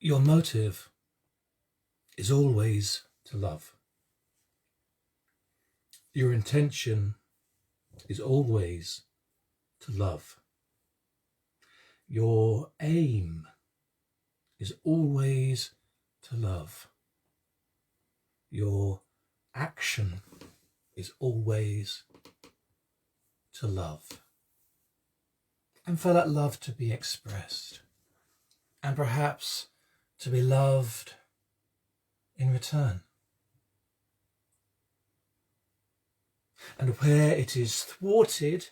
Your motive is always to love. Your intention is always to love. Your aim is always to love. Your action is always to love. And for that love to be expressed, and perhaps to be loved in return. And where it is thwarted,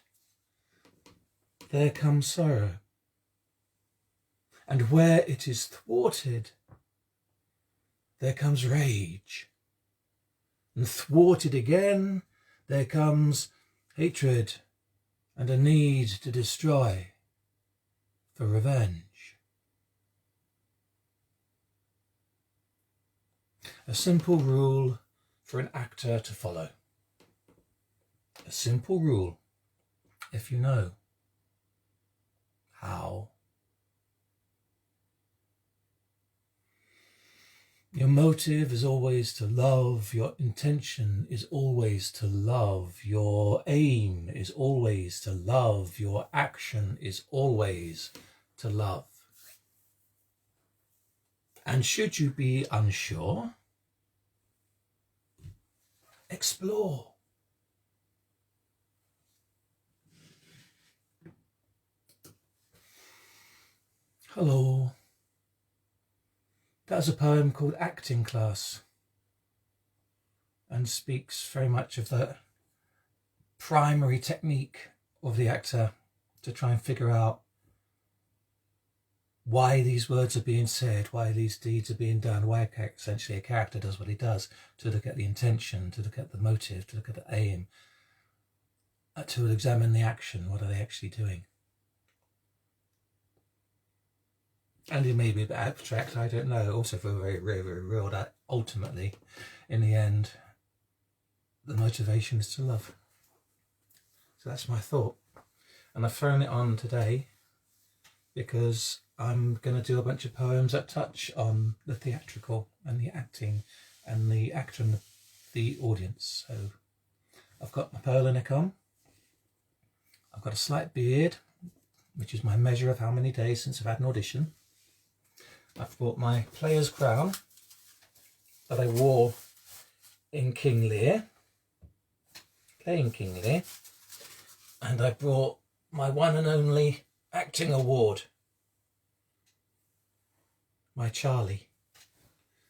there comes sorrow. And where it is thwarted, there comes rage. And thwarted again, there comes hatred and a need to destroy for revenge. A simple rule for an actor to follow. A simple rule if you know how. Your motive is always to love. Your intention is always to love. Your aim is always to love. Your action is always to love. And should you be unsure, explore. Hello. That's a poem called Acting Class, and speaks very much of the primary technique of the actor to try and figure out why these words are being said, why these deeds are being done, why essentially a character does what he does, to look at the intention, to look at the motive, to look at the aim, to examine the action. What are they actually doing? And it may be a bit abstract, I don't know. Also feel very, very, very real that ultimately, in the end, the motivation is to love. So that's my thought. And I've thrown it on today because I'm going to do a bunch of poems that touch on the theatrical and the acting and the actor and the audience. So I've got my pearl neck on. I've got a slight beard, which is my measure of how many days since I've had an audition. I've brought my player's crown that I wore in King Lear, playing King Lear, and I brought my one and only acting award, my Charlie,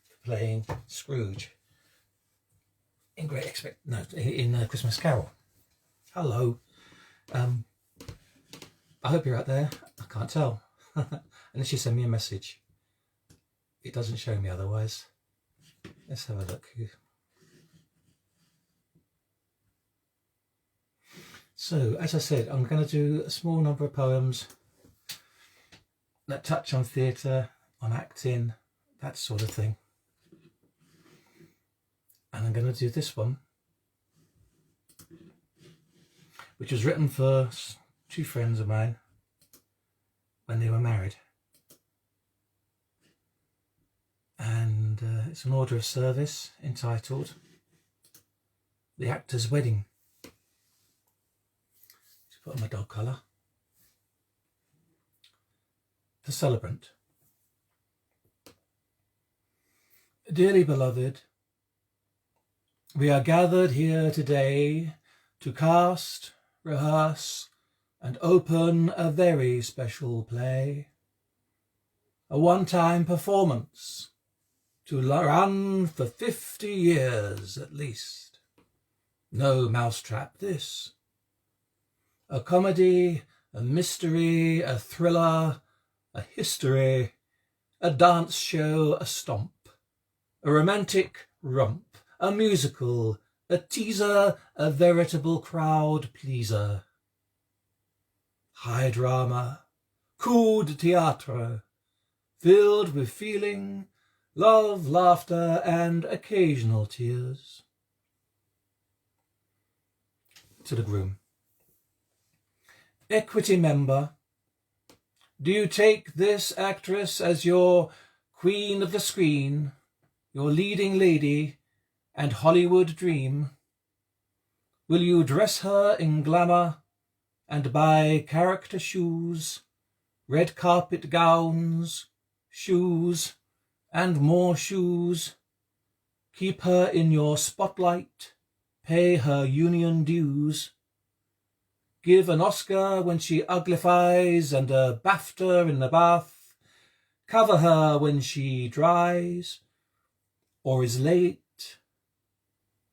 for playing Scrooge in Christmas Carol. Hello. I hope you're out there. I can't tell. Unless you send me a message. It doesn't show me otherwise. Let's have a look. So, as I said, I'm going to do a small number of poems that touch on theatre, on acting, that sort of thing. And I'm going to do this one, which was written for two friends of mine when they were married. And it's an order of service entitled The Actor's Wedding. Just put on my dog collar. The Celebrant. Dearly beloved, we are gathered here today to cast, rehearse, and open a very special play. A one-time performance to run for 50 years at least. No mousetrap this. A comedy, a mystery, a thriller, a history, a dance show, a stomp, a romantic romp, a musical, a teaser, a veritable crowd pleaser. High drama, coup de théâtre, filled with feeling, love, laughter, and occasional tears. To the groom. Equity member, do you take this actress as your queen of the screen, your leading lady and Hollywood dream? Will you dress her in glamour and buy character shoes, red carpet gowns, shoes, and more shoes? Keep her in your spotlight, pay her union dues. Give an Oscar when she uglifies and a BAFTA in the bath. Cover her when she dries or is late.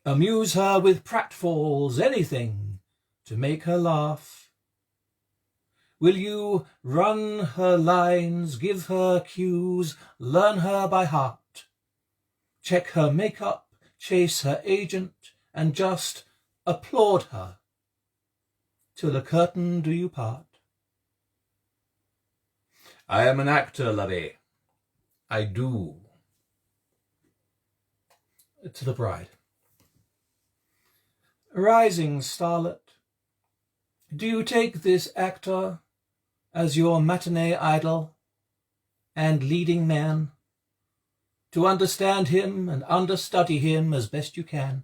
Amuse her with pratfalls, anything to make her laugh. Will you run her lines, give her cues, learn her by heart? Check her makeup, chase her agent, and just applaud her till the curtain do you part? I am an actor, lovey. I do. To the bride. Rising starlet, do you take this actor as your matinee idol and leading man, to understand him and understudy him as best you can,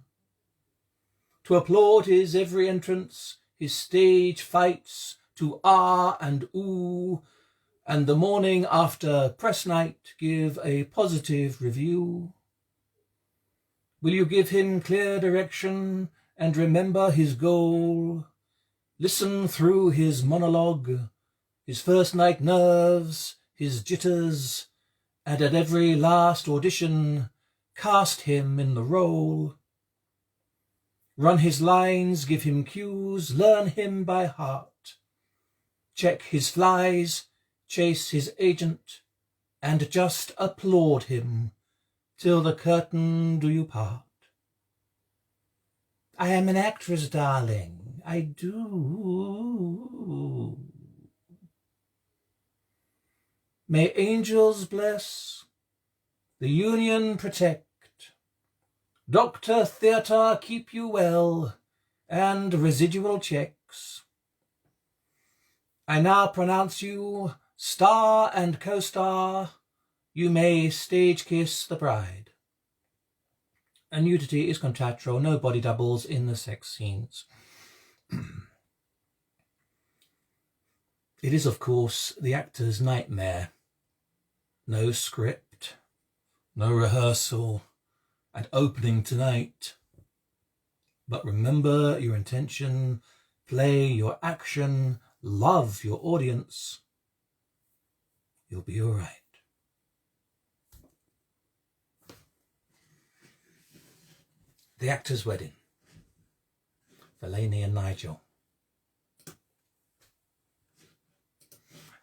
to applaud his every entrance, his stage fights, to ah and ooh, and the morning after press night give a positive review? Will you give him clear direction and remember his goal? Listen through his monologue, his first night nerves, his jitters, and at every last audition, cast him in the role. Run his lines, give him cues, learn him by heart. Check his flies, chase his agent, and just applaud him till the curtain do you part. I am an actress, darling, I do. May angels bless, the union protect, Dr. Theatre keep you well, and residual checks. I now pronounce you star and co-star. You may stage kiss the bride. And nudity is contractual, no body doubles in the sex scenes. It is, of course, the actor's nightmare. No script, no rehearsal, and opening tonight. But remember your intention, play your action, love your audience. You'll be all right. The Actor's Wedding, Fellaini and Nigel.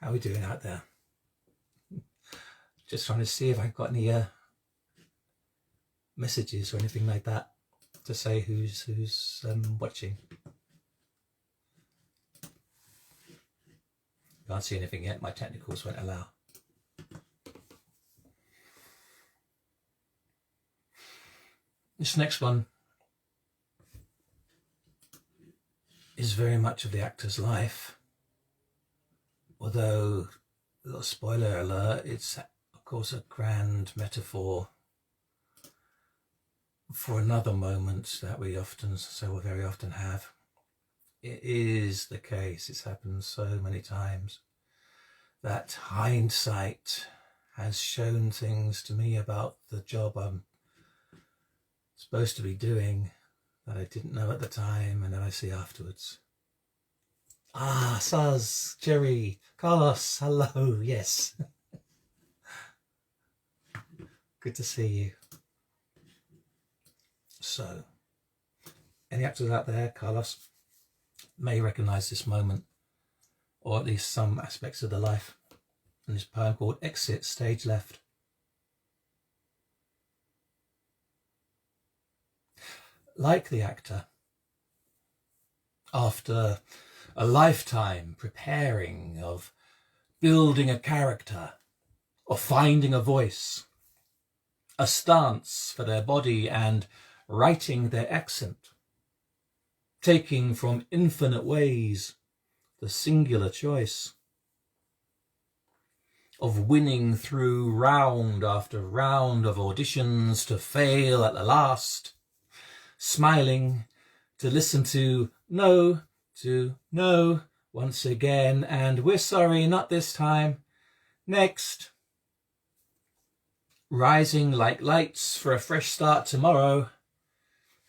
How are we doing out there? Just trying to see if I've got any messages or anything like that to say who's watching. Can't see anything yet, my technicals won't allow. This next one is very much of the actor's life, although, a little spoiler alert, it's of course a grand metaphor for another moment that we very often have. It is the case, it's happened so many times, that hindsight has shown things to me about the job I'm supposed to be doing that I didn't know at the time and then I see afterwards. Ah, Saz, Jerry, Carlos, hello, yes. Good to see you. So, any actors out there, Carlos, may recognise this moment, or at least some aspects of the life, in this poem called Exit, Stage Left. Like the actor, after a lifetime preparing, of building a character, of finding a voice, a stance for their body and writing their accent, taking from infinite ways the singular choice, of winning through round after round of auditions to fail at the last, smiling to listen to no once again, and we're sorry, not this time, next. Rising like lights for a fresh start tomorrow,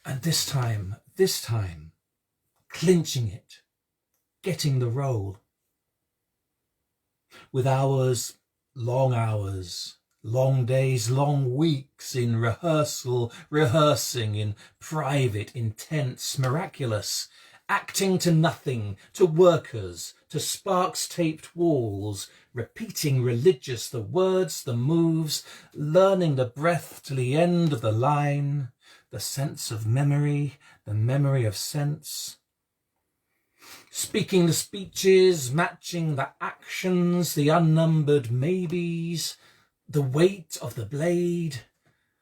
and this time, clinching it, getting the role. With hours, long days, long weeks in rehearsing in private, intense, miraculous, acting to nothing, to workers, to sparks-taped walls, repeating religious the words, the moves, learning the breath to the end of the line, the sense of memory, the memory of sense. Speaking the speeches, matching the actions, the unnumbered maybes, the weight of the blade,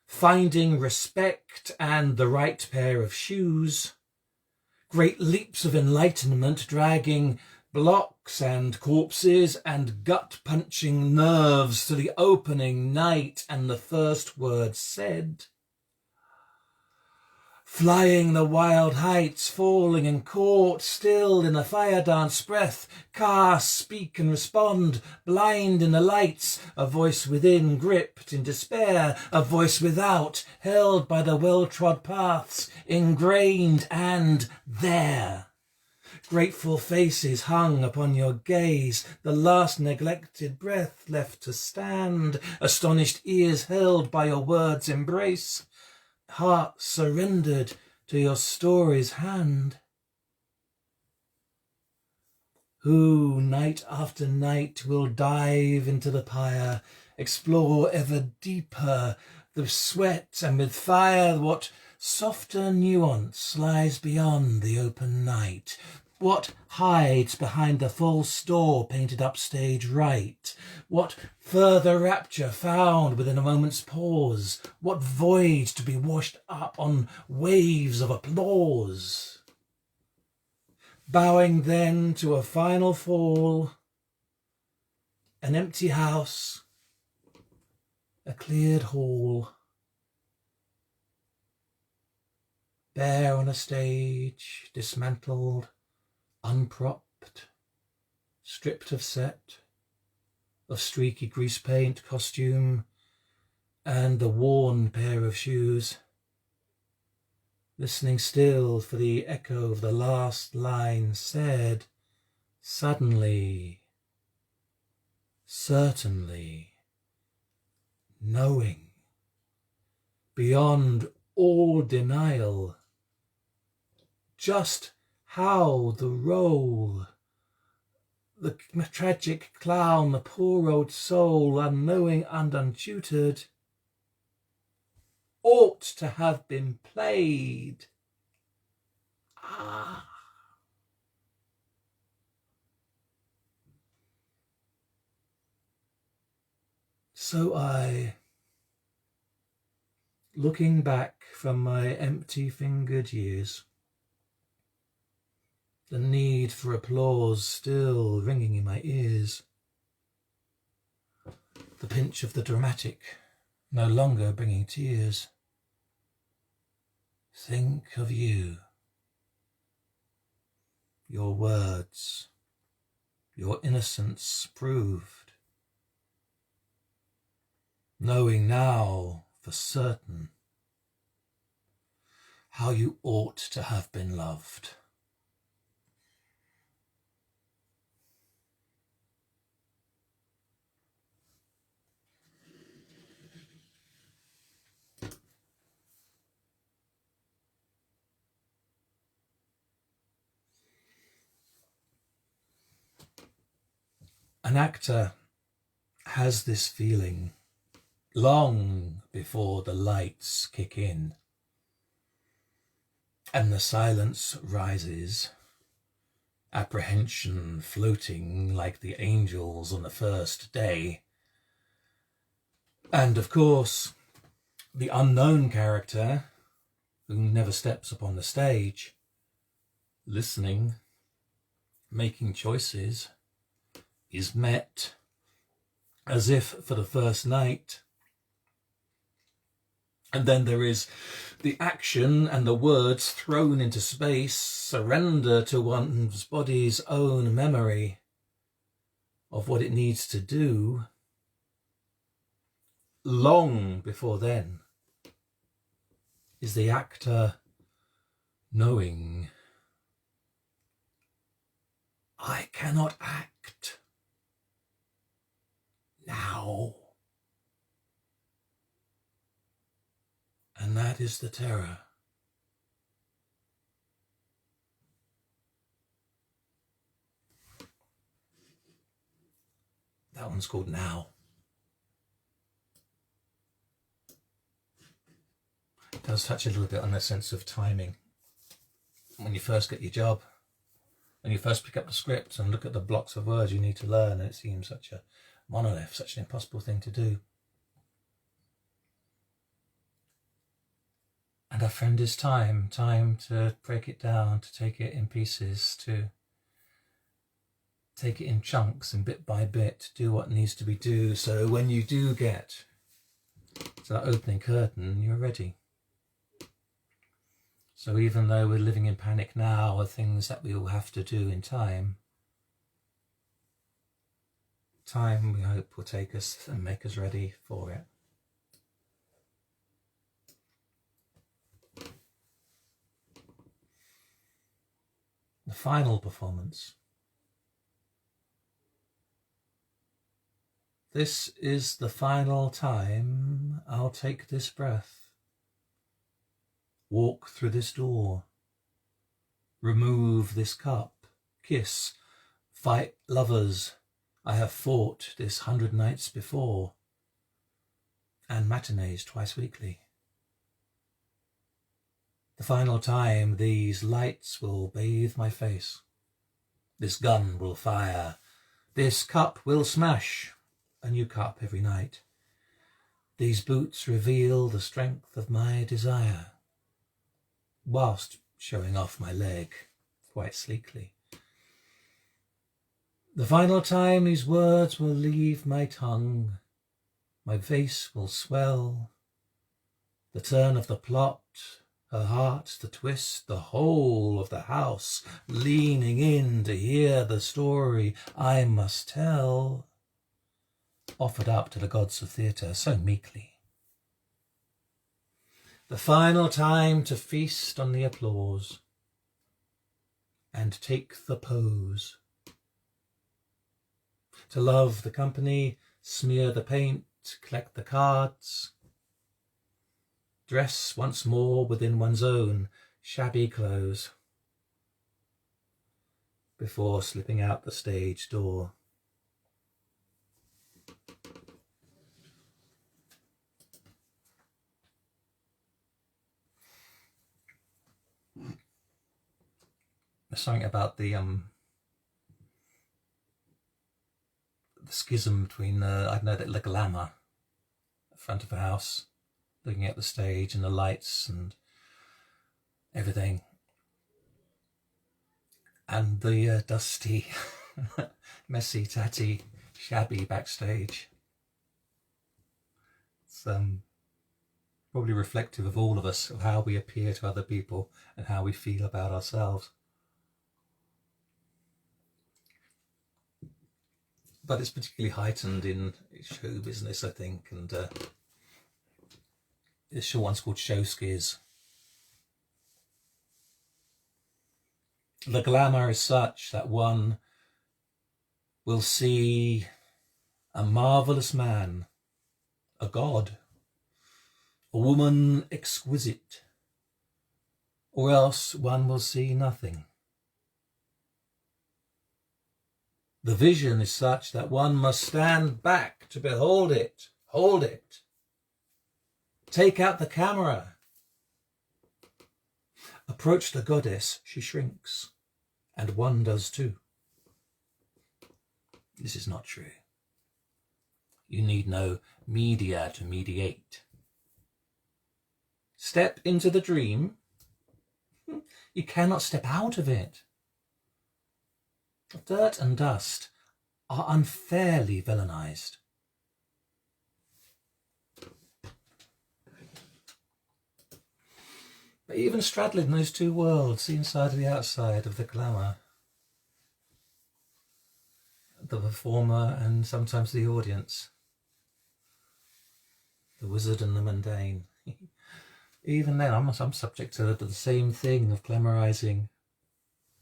finding respect and the right pair of shoes, great leaps of enlightenment dragging blocks and corpses and gut-punching nerves to the opening night and the first word said. Flying the wild heights, falling and caught still in a fire dance breath, cast, speak and respond, blind in the lights, a voice within gripped in despair, a voice without held by the well-trod paths, ingrained and there. Grateful faces hung upon your gaze, the last neglected breath left to stand, astonished ears held by your words' embrace, heart surrendered to your story's hand. Who night after night will dive into the pyre, explore ever deeper the sweat and with fire what softer nuance lies beyond the open night, what hides behind the false door painted up stage right, what further rapture found within a moment's pause, what void to be washed up on waves of applause. Bowing then to a final fall, an empty house, a cleared hall, bare on a stage, dismantled, unpropped, stripped of set, of streaky grease paint costume, and the worn pair of shoes, listening still for the echo of the last line said, suddenly, certainly, knowing, beyond all denial, just how the role, the tragic clown, the poor old soul, unknowing and untutored, ought to have been played. So I, looking back from my empty-fingered years, the need for applause still ringing in my ears, the pinch of the dramatic no longer bringing tears, think of you, your words, your innocence proved, knowing now for certain how you ought to have been loved. An actor has this feeling long before the lights kick in and the silence rises, apprehension floating like the angels on the first day. And of course, the unknown character who never steps upon the stage, listening, making choices, is met as if for the first night. And then there is the action and the words thrown into space, surrender to one's body's own memory of what it needs to do. Long before then is the actor knowing, I cannot act now. And that is the terror. That one's called Now. It does touch a little bit on the sense of timing. When you first get your job, when you first pick up the script and look at the blocks of words you need to learn, and it seems such a monolith, such an impossible thing to do. And our friend is time to break it down, to take it in pieces, to take it in chunks and bit by bit, do what needs to be done. So when you do get to that opening curtain, you're ready. So even though we're living in panic now, are things that we will have to do in time. Time, we hope, will take us and make us ready for it. The final performance. This is the final time I'll take this breath. Walk through this door. Remove this cup. Kiss. Fight lovers. I have fought this 100 nights before. And matinees twice weekly. The final time these lights will bathe my face. This gun will fire. This cup will smash. A new cup every night. These boots reveal the strength of my desire, whilst showing off my leg quite sleekly. The final time these words will leave my tongue, my face will swell. The turn of the plot, her heart, the twist, the whole of the house leaning in to hear the story I must tell, offered up to the gods of theatre so meekly. The final time to feast on the applause and take the pose. To love the company, smear the paint, collect the cards. Dress once more within one's own shabby clothes before slipping out the stage door. There's something about the schism between I don't know, the glamour at the front of the house, looking at the stage and the lights and everything, and the dusty, messy, tatty, shabby backstage. It's probably reflective of all of us, of how we appear to other people and how we feel about ourselves. But it's particularly heightened in show business, I think, and this show one's called Schiz. The glamour is such that one will see a marvellous man, a god, a woman exquisite, or else one will see nothing. The vision is such that one must stand back to behold it, hold it, take out the camera. Approach the goddess, she shrinks, and one does too. This is not true. You need no media to mediate. Step into the dream. You cannot step out of it. Dirt and dust are unfairly villainized. But even straddling those two worlds, the inside and the outside of the glamour, the performer and sometimes the audience, the wizard and the mundane. Even then, I'm subject to the same thing of glamorizing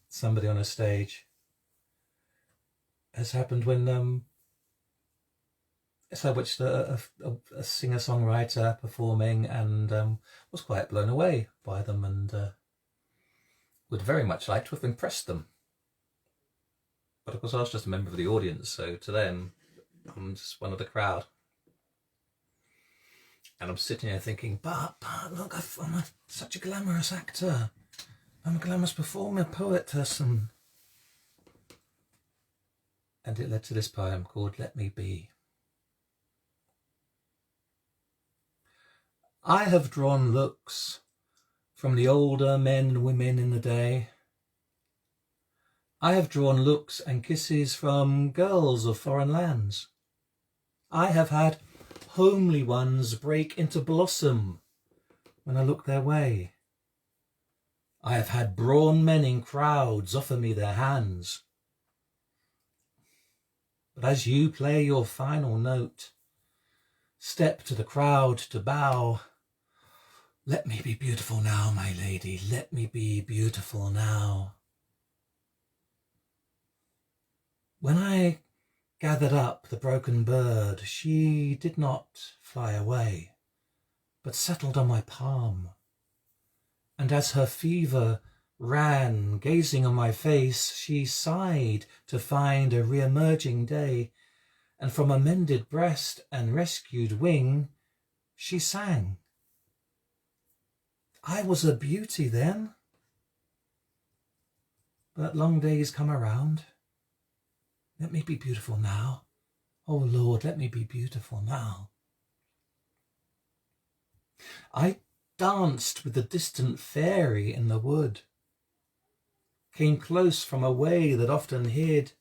somebody on a stage, as happened when I watched a singer-songwriter performing and was quite blown away by them and would very much like to have impressed them. But of course I was just a member of the audience, so to them I'm just one of the crowd. And I'm sitting there thinking, but look, I'm such a glamorous actor. I'm a glamorous performer, poetess, and it led to this poem called Let Me Be. I have drawn looks from the older men and women in the day. I have drawn looks and kisses from girls of foreign lands. I have had homely ones break into blossom when I look their way. I have had brawn men in crowds offer me their hands. But as you play your final note, step to the crowd to bow, let me be beautiful now, my lady, let me be beautiful now. When I gathered up the broken bird, she did not fly away, but settled on my palm. And as her fever ran, gazing on my face, she sighed to find a re-emerging day, and from a mended breast and rescued wing, she sang. I was a beauty then, but long days come around. Let me be beautiful now. Oh Lord, let me be beautiful now. I danced with the distant fairy in the wood, came close from a way that often hid,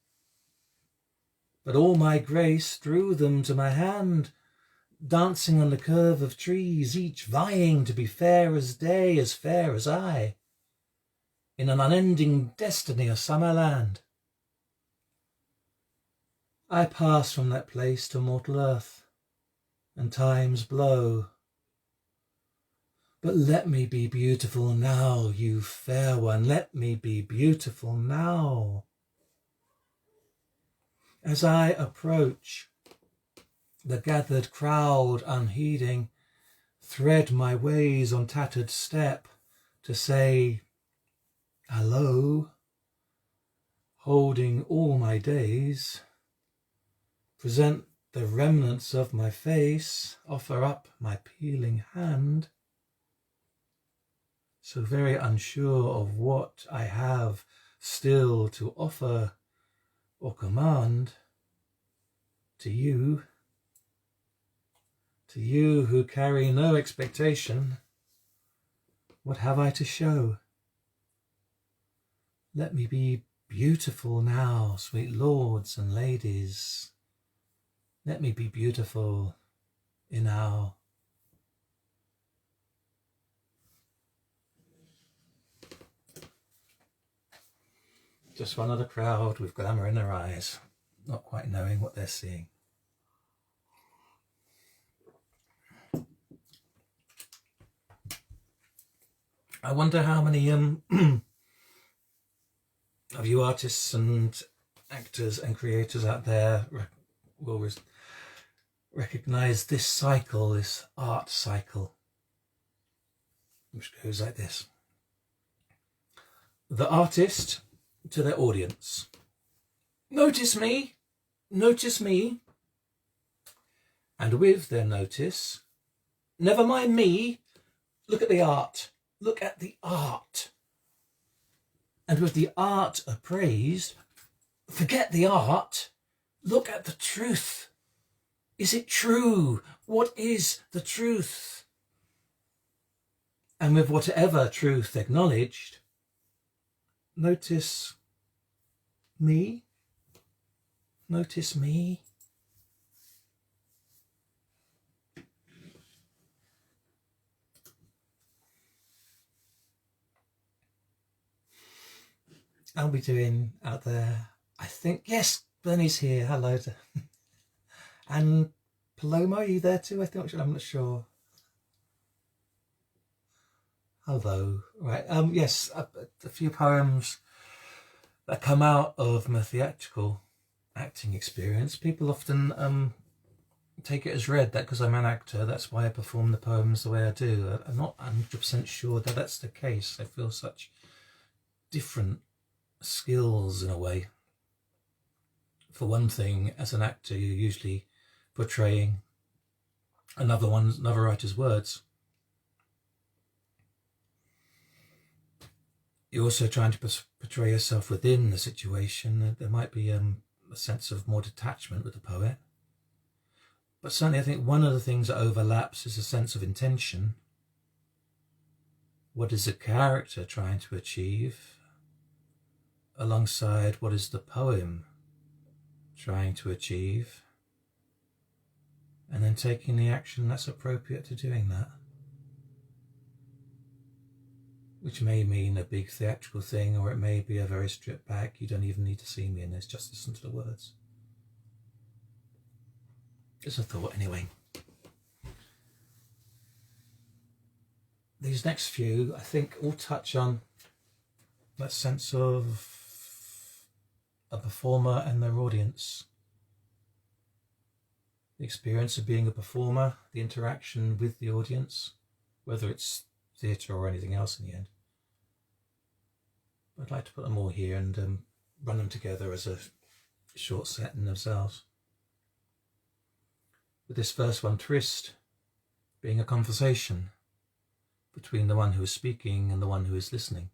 but all my grace drew them to my hand, dancing on the curve of trees, each vying to be fair as day, as fair as I, in an unending destiny of summer land. I pass from that place to mortal earth, and time's blow. But let me be beautiful now, you fair one, let me be beautiful now. As I approach the gathered crowd unheeding, thread my ways on tattered step to say hello, holding all my days, present the remnants of my face, offer up my peeling hand, so very unsure of what I have still to offer or command to you who carry no expectation. What have I to show? Let me be beautiful now, sweet lords and ladies. Let me be beautiful enow. Just one of the crowd with glamour in their eyes, not quite knowing what they're seeing. I wonder how many of you artists and actors and creators out there will recognise this cycle, this art cycle, which goes like this. The artist to their audience. Notice me, notice me. And with their notice, never mind me, look at the art, look at the art. And with the art appraised, forget the art, look at the truth. Is it true? What is the truth? And with whatever truth acknowledged, notice me, notice me. I'll be doing out there, I think, yes, Bernie's here, hello. And Paloma, are you there too? I think, I'm not sure. Hello. Right, yes, a few poems that come out of my theatrical acting experience. People often take it as read that because I'm an actor, that's why I perform the poems the way I do. I'm not 100% sure that that's the case. I feel such different skills in a way. For one thing, as an actor, you're usually portraying another writer's words. You're also trying to portray yourself within the situation. There might be a sense of more detachment with the poet. But certainly I think one of the things that overlaps is a sense of intention. What is the character trying to achieve alongside what is the poem trying to achieve? And then taking the action that's appropriate to doing that. Which may mean a big theatrical thing, or it may be a very stripped back, you don't even need to see me in this, just listen to the words. It's a thought anyway. These next few, I think, all touch on that sense of a performer and their audience. The experience of being a performer, the interaction with the audience, whether it's theatre or anything else in the end. I'd like to put them all here and run them together as a short set in themselves. With this first one, Tryst, being a conversation between the one who is speaking and the one who is listening.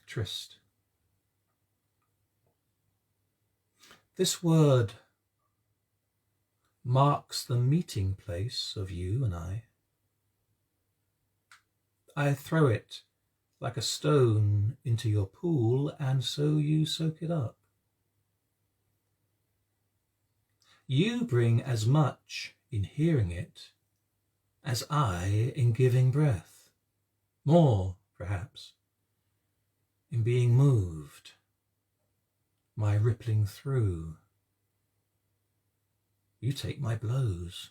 Tryst. This word marks the meeting place of you and I. I throw it like a stone into your pool, and so you soak it up. You bring as much in hearing it as I in giving breath, more, perhaps, in being moved, my rippling through. You take my blows.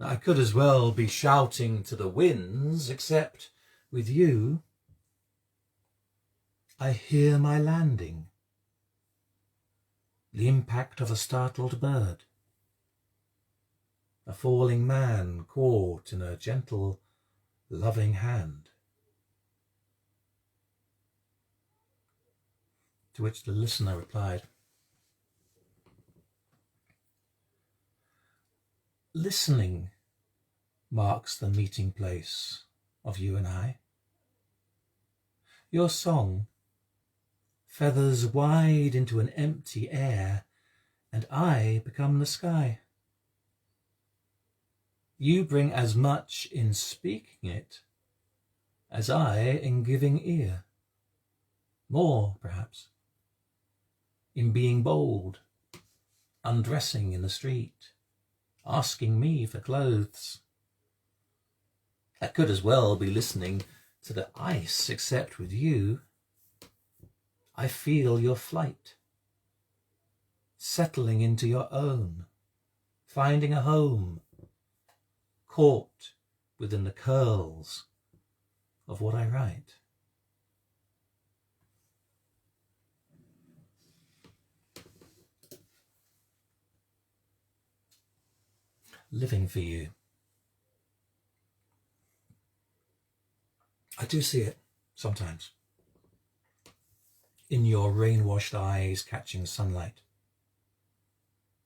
I could as well be shouting to the winds, except with you, I hear my landing, the impact of a startled bird, a falling man caught in a gentle, loving hand. To which the listener replied, listening marks the meeting place of you and I. Your song feathers wide into an empty air, and I become the sky. You bring as much in speaking it as I in giving ear, more perhaps, in being bold, undressing in the street, asking me for clothes. I could as well be listening to the ice, except with you, I feel your flight, settling into your own, finding a home, caught within the curls of what I write. Living for you. I do see it sometimes. In your rain-washed eyes catching sunlight,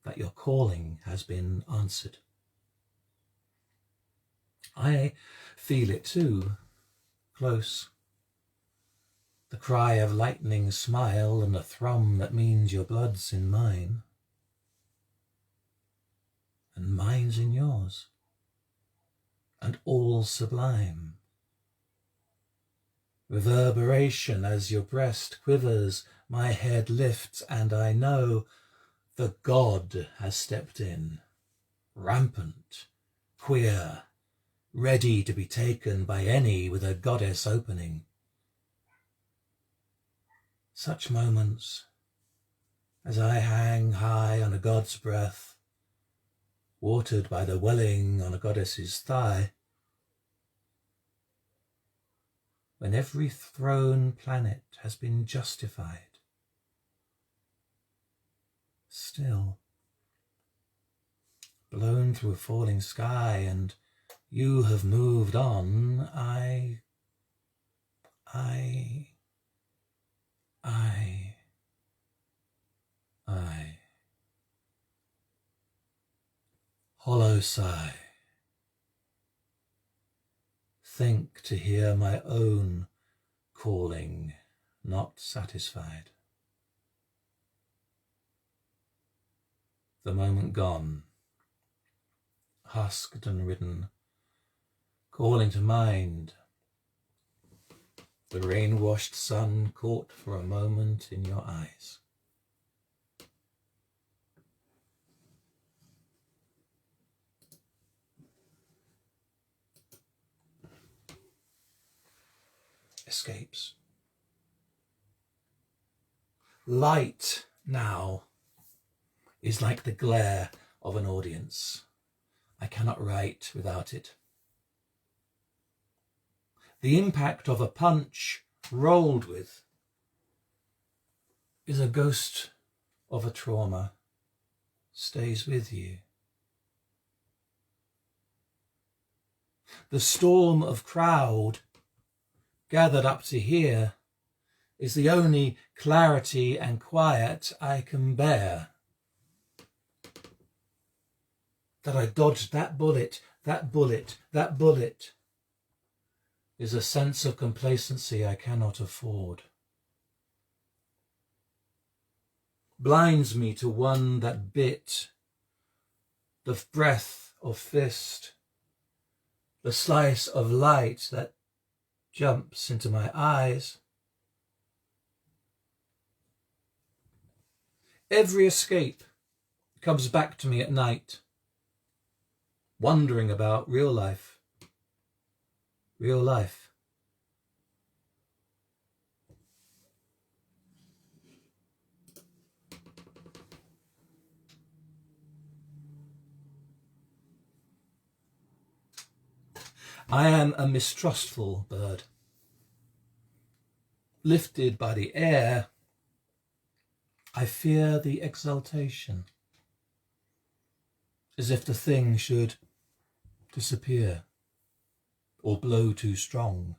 that your calling has been answered. I feel it too, close. The cry of lightning smile and the thrum that means your blood's in mine. And mine's in yours, and all sublime. Reverberation as your breast quivers, my head lifts, and I know the God has stepped in, rampant, queer, ready to be taken by any with a goddess opening. Such moments, as I hang high on a god's breath, watered by the welling on a goddess's thigh, when every thrown planet has been justified, still, blown through a falling sky, and you have moved on, I hollow sigh, think to hear my own calling, not satisfied. The moment gone, husked and ridden, calling to mind, the rain-washed sun caught for a moment in your eyes. Escapes. Light now is like the glare of an audience. I cannot write without it. The impact of a punch rolled with is a ghost of a trauma, stays with you. The storm of crowd gathered up to hear is the only clarity and quiet I can bear. That I dodged that bullet is a sense of complacency I cannot afford. Blinds me to one that bit, the breath of fist, the slice of light that jumps into my eyes. Every escape comes back to me at night, wondering about real life. Real life. I am a mistrustful bird. Lifted by the air, I fear the exaltation, as if the thing should disappear, or blow too strong,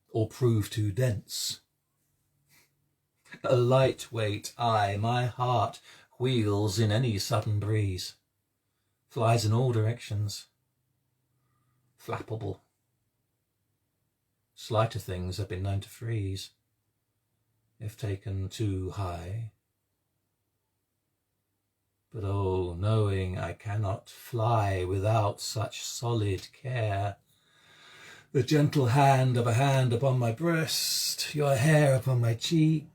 or prove too dense. A lightweight eye, my heart wheels in any sudden breeze, flies in all directions, flappable. Slighter things have been known to freeze, if taken too high. But oh, knowing I cannot fly without such solid care, the gentle hand of a hand upon my breast, your hair upon my cheek,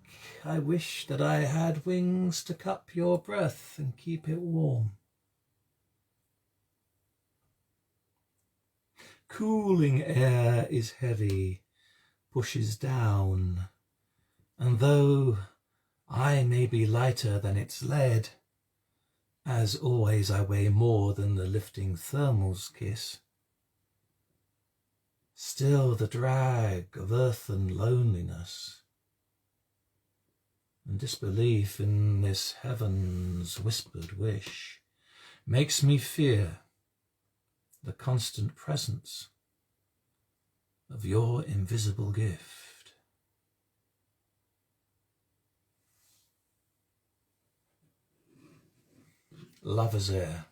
I wish that I had wings to cup your breath and keep it warm. Cooling air is heavy, pushes down, and though I may be lighter than its lead, as always I weigh more than the lifting thermal's kiss, still the drag of earthen loneliness and disbelief in this heaven's whispered wish makes me fear the constant presence of your invisible gift. Lover's Air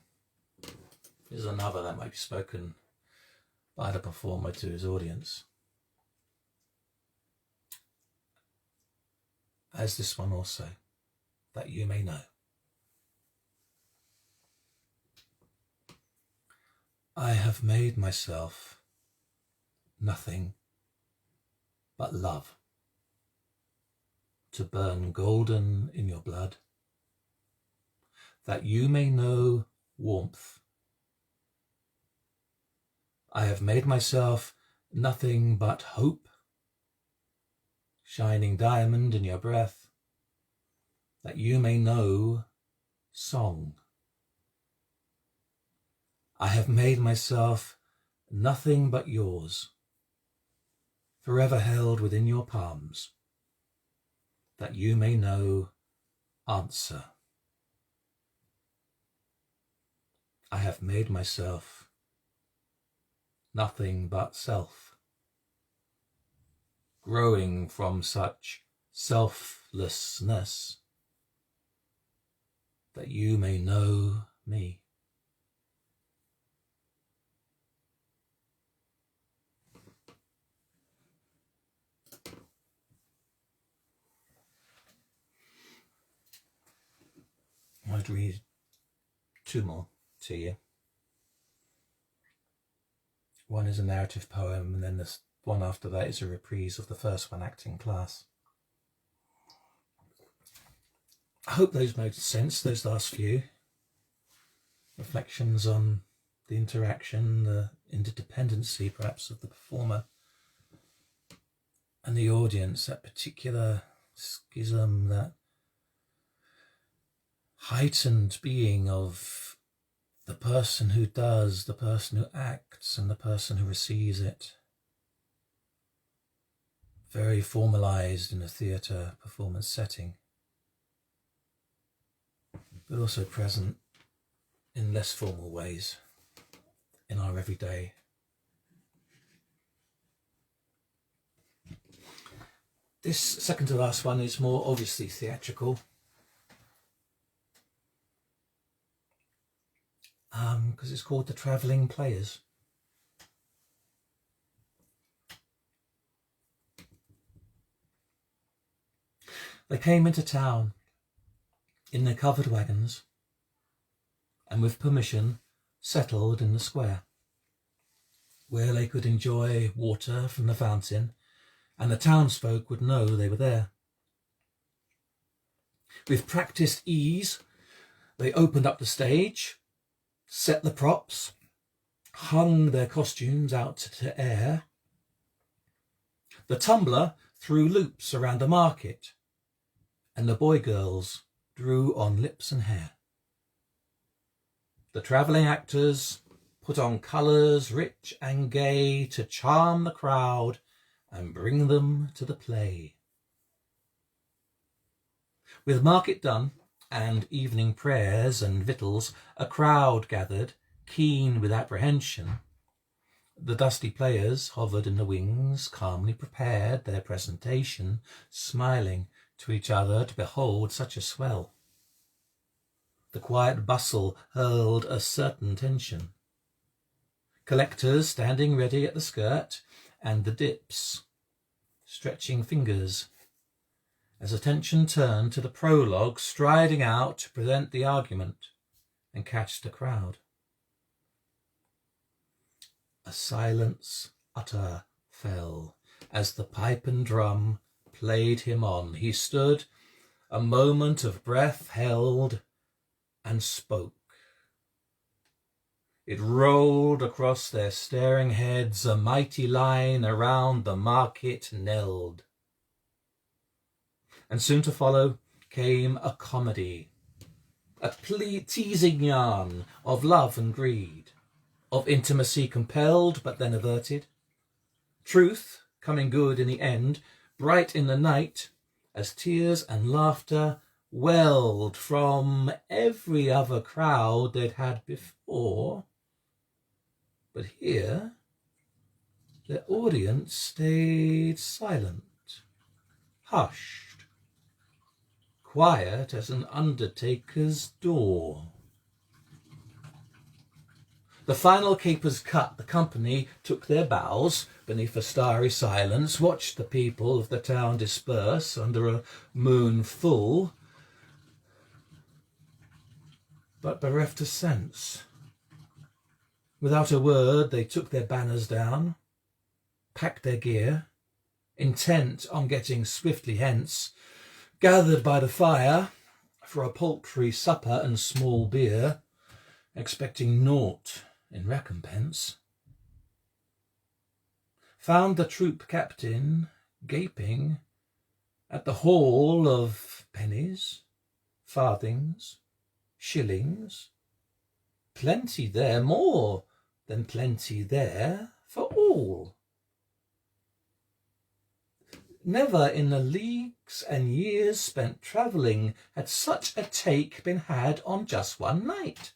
is another that might be spoken by the performer to his audience, as this one also, that you may know. I have made myself nothing but love, to burn golden in your blood, that you may know warmth, I have made myself nothing but hope, shining diamond in your breath, that you may know song. I have made myself nothing but yours, forever held within your palms, that you may know answer. I have made myself nothing but self, growing from such selflessness, that you may know me. I'd read two more to you. One is a narrative poem, and then this one after that is a reprise of the first one, acting class. I hope those made sense, those last few. Reflections on the interaction, the interdependency perhaps of the performer and the audience, that particular schism, that heightened being of the person who does, the person who acts, and the person who receives it. Very formalized in a theatre performance setting, but also present in less formal ways in our everyday. This second to last one is more obviously theatrical, because it's called The Travelling Players. They came into town in their covered wagons, and with permission settled in the square, where they could enjoy water from the fountain, and the townsfolk would know they were there. With practiced ease, they opened up the stage, set the props, hung their costumes out to air. The tumbler threw loops around the market, and the boy girls drew on lips and hair. The travelling actors put on colours rich and gay to charm the crowd and bring them to the play. With market done and evening prayers and victuals, a crowd gathered, keen with apprehension. The dusty players hovered in the wings, calmly prepared their presentation, smiling to each other to behold such a swell. The quiet bustle hurled a certain tension. Collectors standing ready at the skirt, and the dips stretching fingers, as attention turned to the prologue striding out to present the argument and catch the crowd. A silence utter fell as the pipe and drum played him on. He stood, a moment of breath held, and spoke. It rolled across their staring heads, a mighty line around the market knelled. And soon to follow came a comedy, a teasing yarn of love and greed, of intimacy compelled but then averted, truth coming good in the end, bright in the night, as tears and laughter welled from every other crowd they'd had before. But here, their audience stayed silent, hushed, quiet as an undertaker's door. The final capers cut, the company took their bows beneath a starry silence, watched the people of the town disperse under a moon full, but bereft of sense. Without a word, they took their banners down, packed their gear, intent on getting swiftly hence, gathered by the fire for a paltry supper and small beer, expecting naught in recompense. found the troop captain gaping at the hall of pennies, farthings, shillings. Plenty there, more than plenty there for all. Never in the leagues and years spent travelling had such a take been had on just one night.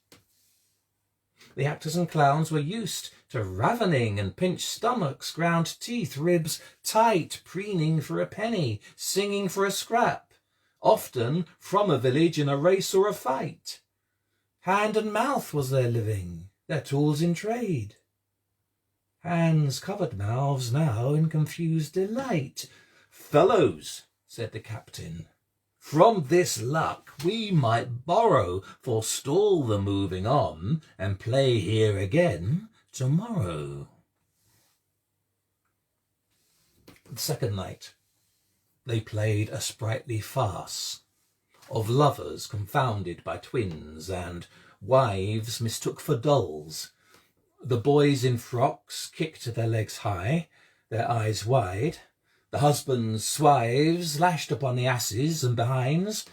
The actors and clowns were used to ravening and pinched stomachs, ground teeth, ribs tight, preening for a penny, singing for a scrap, often from a village in a race or a fight. Hand and mouth was their living, their tools in trade. Hands covered mouths now in confused delight. "Fellows," said the captain, "from this luck we might borrow, forestall the moving on, and play here again tomorrow." The second night they played a sprightly farce of lovers confounded by twins, and wives mistook for dolls. The boys in frocks kicked their legs high, their eyes wide. The husbands' wives lashed upon the asses and behinds.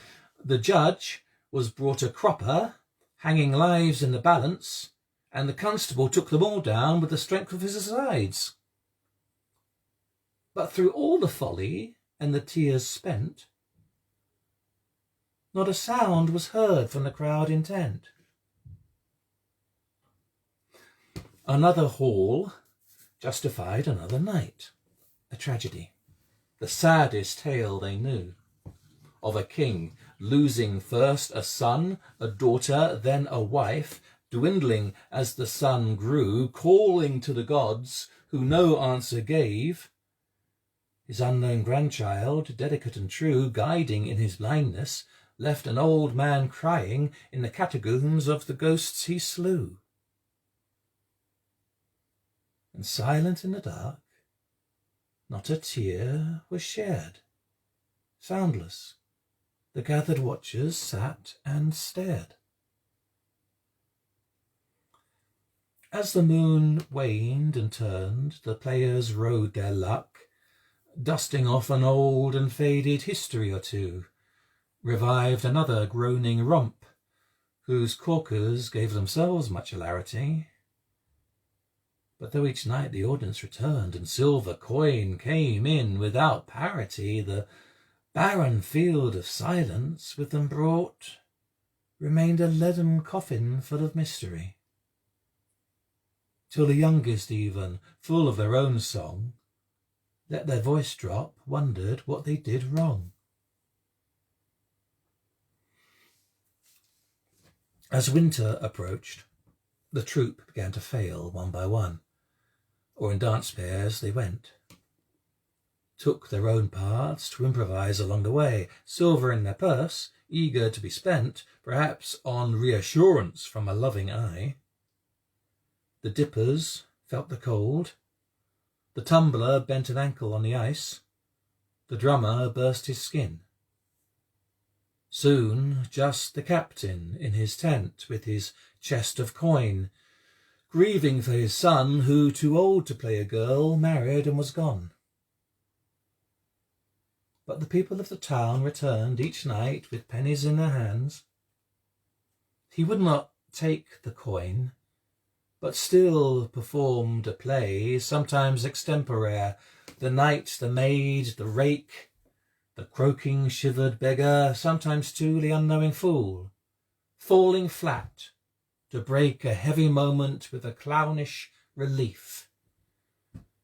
The judge was brought a cropper, hanging lives in the balance, and the constable took them all down with the strength of his sides. But through all the folly and the tears spent, not a sound was heard from the crowd intent. Another hall justified another night, a tragedy, the saddest tale they knew, of a king losing first a son, a daughter, then a wife, dwindling as the son grew, calling to the gods who no answer gave, his unknown grandchild, delicate and true, guiding in his blindness, left an old man crying in the catacombs of the ghosts he slew. And silent in the dark, not a tear was shed. Soundless, the gathered watchers sat and stared. As the moon waned and turned, the players rode their luck, dusting off an old and faded history or two, revived another groaning romp, whose corkers gave themselves much hilarity. But though each night the audience returned and silver coin came in without parity, the barren field of silence with them brought remained a leaden coffin full of mystery, till the youngest even, full of their own song, let their voice drop, wondered what they did wrong. As winter approached, the troupe began to fail one by one, or in dance pairs they went, took their own parts to improvise along the way, silver in their purse, eager to be spent, perhaps on reassurance from a loving eye. The dippers felt the cold, the tumbler bent an ankle on the ice, the drummer burst his skin. Soon just the captain in his tent with his chest of coin, grieving for his son who, too old to play a girl, married and was gone. But the people of the town returned each night with pennies in their hands. He would not take the coin, but still performed a play, sometimes extempore, the knight, the maid, the rake, the croaking, shivered beggar, sometimes too the unknowing fool, falling flat to break a heavy moment with a clownish relief,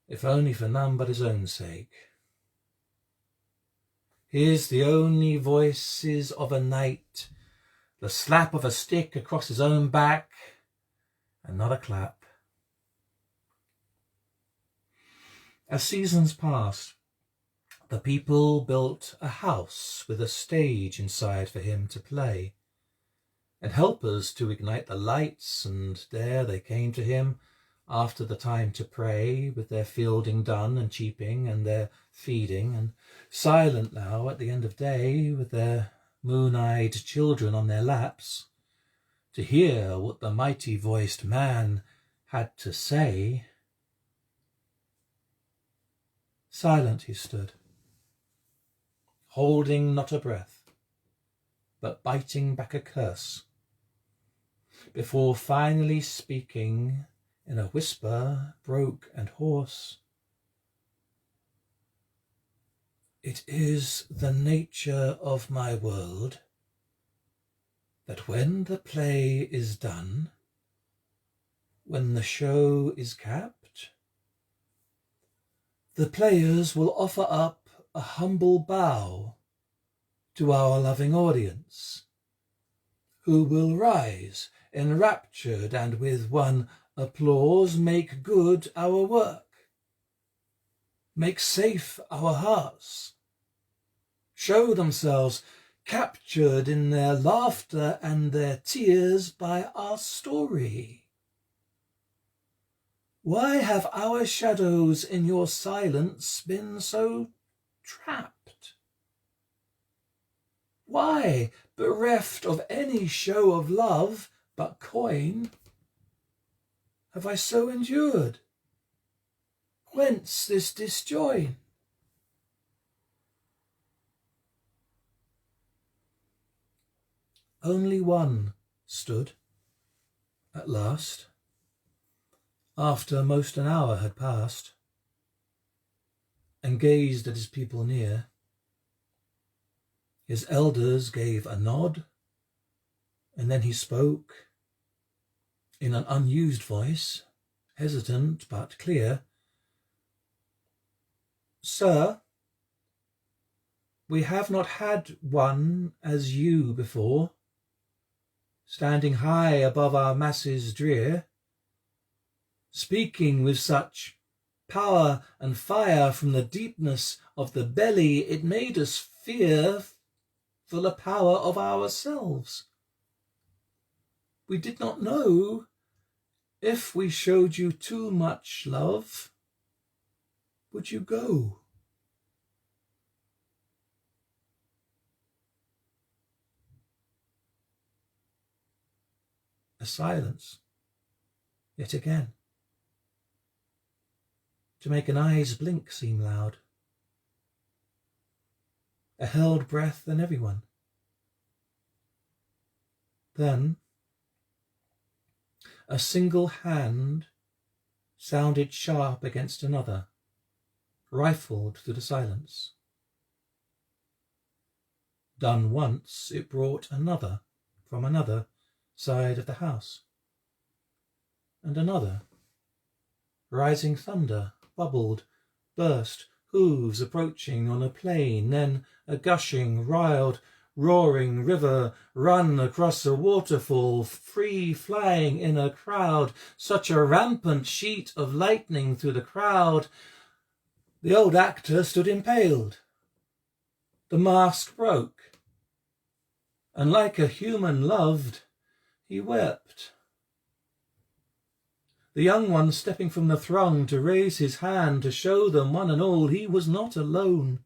if only for none but his own sake. Here's the only voices of a knight, the slap of a stick across his own back, and not a clap. As seasons passed, the people built a house with a stage inside for him to play, and helpers to ignite the lights, and there they came to him after the time to pray, with their fielding done and cheaping and their feeding, and silent now at the end of day, with their moon-eyed children on their laps, to hear what the mighty-voiced man had to say. Silent he stood, holding not a breath, but biting back a curse, before finally speaking in a whisper broke and hoarse. It is the nature of my world that when the play is done, when the show is capped, the players will offer up a humble bow to our loving audience, who will rise enraptured and with one applause make good our work, make safe our hearts, show themselves captured in their laughter and their tears by our story. Why have our shadows in your silence been so trapped? Why, bereft of any show of love but coin, have I so endured? Whence this disjoin? Only one stood, at last, after most an hour had passed, and gazed at his people near. His elders gave a nod, and then he spoke, in an unused voice, hesitant but clear. Sir, we have not had one as you before, standing high above our masses drear, speaking with such power and fire from the deepness of the belly, it made us fear for the power of ourselves. We did not know if we showed you too much love, would you go? A silence, yet again, to make an eye's blink seem loud. A held breath in everyone. Then a single hand sounded sharp against another, rifled through the silence. Done once, it brought another from another side of the house, and another. Rising thunder bubbled, burst, hooves approaching on a plain, then a gushing, wild, roaring river run across a waterfall, free flying in a crowd, such a rampant sheet of lightning through the crowd. The old actor stood impaled. The mask broke, and like a human loved, he wept. The young one stepping from the throng to raise his hand to show them one and all he was not alone.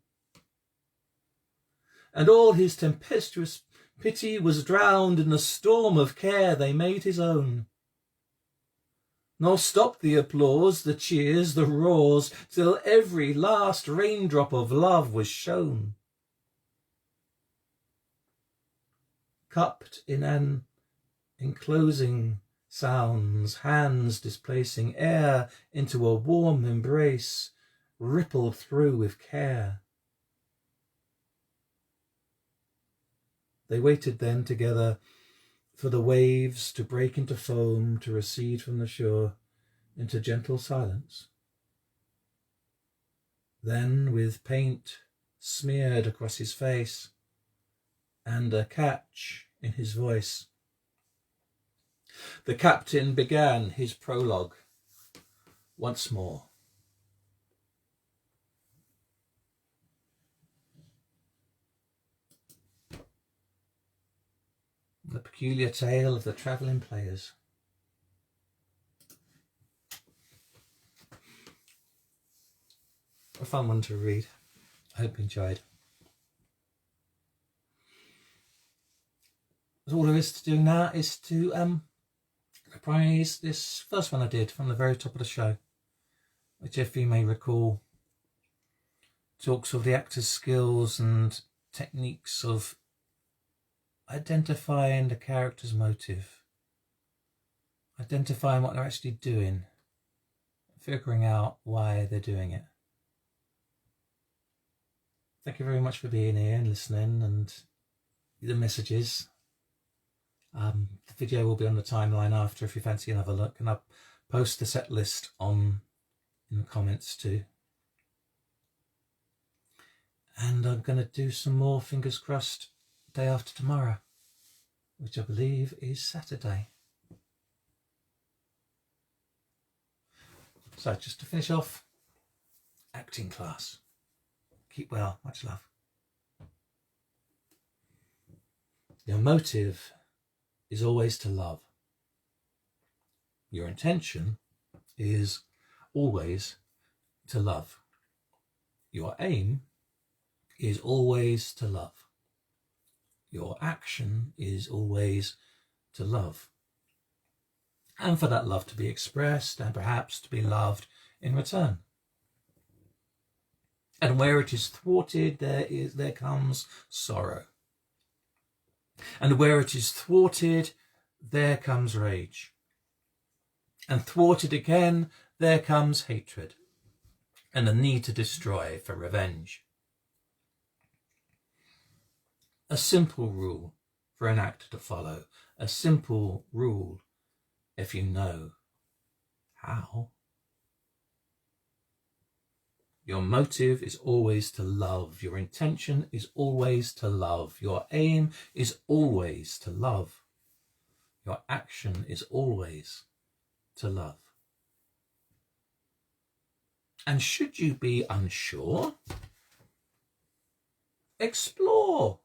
And all his tempestuous pity was drowned in the storm of care they made his own. Nor stopped the applause, the cheers, the roars, till every last raindrop of love was shown. Cupped in an enclosing sounds, hands displacing air into a warm embrace, rippled through with care. They waited then together for the waves to break into foam, to recede from the shore into gentle silence. Then, with paint smeared across his face and a catch in his voice, the captain began his prologue once more. The peculiar tale of the travelling players. A fun one to read. I hope you enjoyed. All there is to do now is to reprise this first one I did from the very top of the show, which, if you may recall, talks of the actor's skills and techniques of identifying the character's motive, identifying what they're actually doing, figuring out why they're doing it. Thank you very much for being here and listening and the messages. The video will be on the timeline after if you fancy another look, and I'll post the set list in the comments too. And I'm going to do some more, fingers crossed, day after tomorrow, which I believe is Saturday. So just to finish off, acting class. Keep well, much love. Your motive is always to love. Your intention is always to love. Your aim is always to love. Your action is always to love. And for that love to be expressed and perhaps to be loved in return. And where it is thwarted, there comes sorrow. And where it is thwarted, there comes rage. And thwarted again, there comes hatred. And the need to destroy for revenge. A simple rule for an actor to follow. A simple rule if you know how. Your motive is always to love. Your intention is always to love. Your aim is always to love. Your action is always to love. And should you be unsure, explore.